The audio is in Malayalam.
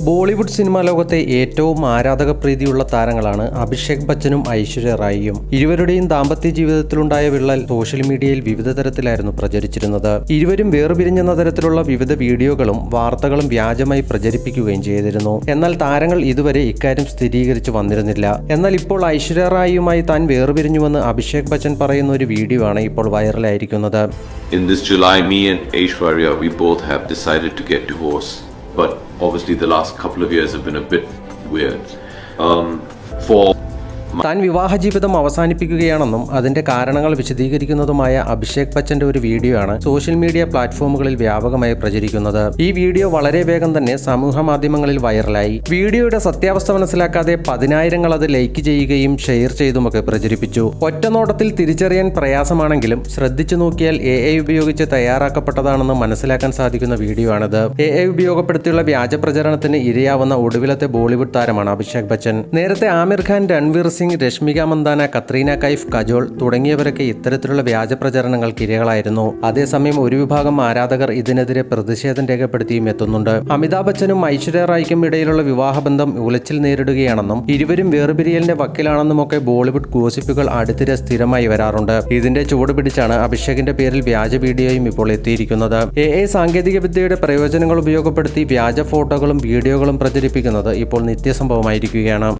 ബോളിവുഡ് സിനിമാ ലോകത്തെ ഏറ്റവും ആരാധകപ്രീതിയുള്ള താരങ്ങളാണ് അഭിഷേക് ബച്ചനും ഐശ്വര്യ റായിയും. ഇരുവരുടെയും ദാമ്പത്യ ജീവിതത്തിലുണ്ടായ വിള്ളൽ സോഷ്യൽ മീഡിയയിൽ വിവിധ തരത്തിലായിരുന്നു പ്രചരിച്ചിരുന്നത്. ഇരുവരും വേർപിരിഞ്ഞെന്ന തരത്തിലുള്ള വിവിധ വീഡിയോകളും വാർത്തകളും വ്യാജമായി പ്രചരിപ്പിക്കുകയും ചെയ്തിരുന്നു. എന്നാൽ താരങ്ങൾ ഇതുവരെ ഇക്കാര്യം സ്ഥിരീകരിച്ചു വന്നിരുന്നില്ല. എന്നാൽ ഇപ്പോൾ ഐശ്വര്യ റായിയുമായി താൻ വേർപിരിഞ്ഞുവെന്ന് അഭിഷേക് ബച്ചൻ പറയുന്ന ഒരു വീഡിയോ ആണ് ഇപ്പോൾ വൈറലായിരിക്കുന്നത്. In this July, me and Aishwarya, we both have decided to get divorced. But obviously the last couple of years have been a bit weird. താൻ വിവാഹ ജീവിതം അവസാനിപ്പിക്കുകയാണെന്നും അതിന്റെ കാരണങ്ങൾ വിശദീകരിക്കുന്നതുമായ അഭിഷേക് ബച്ചന്റെ ഒരു വീഡിയോ ആണ് സോഷ്യൽ മീഡിയ പ്ലാറ്റ്ഫോമുകളിൽ വ്യാപകമായി പ്രചരിക്കുന്നത്. ഈ വീഡിയോ വളരെ വേഗം തന്നെ സമൂഹ മാധ്യമങ്ങളിൽ വൈറലായി. വീഡിയോയുടെ സത്യാവസ്ഥ മനസ്സിലാക്കാതെ പതിനായിരങ്ങൾ അത് ലൈക്ക് ചെയ്യുകയും ഷെയർ ചെയ്തുമൊക്കെ പ്രചരിപ്പിച്ചു. ഒറ്റനോട്ടത്തിൽ തിരിച്ചറിയാൻ പ്രയാസമാണെങ്കിലും ശ്രദ്ധിച്ചു നോക്കിയാൽ AI ഉപയോഗിച്ച് തയ്യാറാക്കപ്പെട്ടതാണെന്ന് മനസ്സിലാക്കാൻ സാധിക്കുന്ന വീഡിയോ ആണിത്. AI ഉപയോഗപ്പെടുത്തിയുള്ള വ്യാജ പ്രചരണത്തിന് ഇരയാവുന്ന ഒടുവിലത്തെ ബോളിവുഡ് താരമാണ് അഭിഷേക് ബച്ചൻ. നേരത്തെ ആമിർ ഖാൻ, രൺവീർ സിംഗ്, രശ്മിക മന്ദാന, കത്രീന കൈഫ്, കജോൾ തുടങ്ങിയവരൊക്കെ ഇത്തരത്തിലുള്ള വ്യാജ പ്രചരണങ്ങൾക്ക് ഇരകളായിരുന്നു. അതേസമയം ഒരു വിഭാഗം ആരാധകർ ഇതിനെതിരെ പ്രതിഷേധം രേഖപ്പെടുത്തിയും എത്തുന്നുണ്ട്. അമിതാഭ് ബച്ചനും ഐശ്വര്യ റായിക്കും ഇടയിലുള്ള വിവാഹബന്ധം ഉലച്ചിൽ നേരിടുകയാണെന്നും ഇരുവരും വേർപിരിയലിന്റെ വക്കിലാണെന്നുമൊക്കെ ബോളിവുഡ് ഗോസിപ്പുകൾ അടുത്തിടെ സ്ഥിരമായി വരാറുണ്ട്. ഇതിന്റെ ചുവട് പിടിച്ചാണ് അഭിഷേകിന്റെ പേരിൽ വ്യാജ വീഡിയോയും ഇപ്പോൾ എത്തിയിരിക്കുന്നത്. AI സാങ്കേതിക വിദ്യയുടെ പ്രയോജനങ്ങൾ ഉപയോഗപ്പെടുത്തി വ്യാജ ഫോട്ടോകളും വീഡിയോകളും പ്രചരിപ്പിക്കുന്നത് ഇപ്പോൾ നിത്യസംഭവമായിരിക്കുകയാണ്.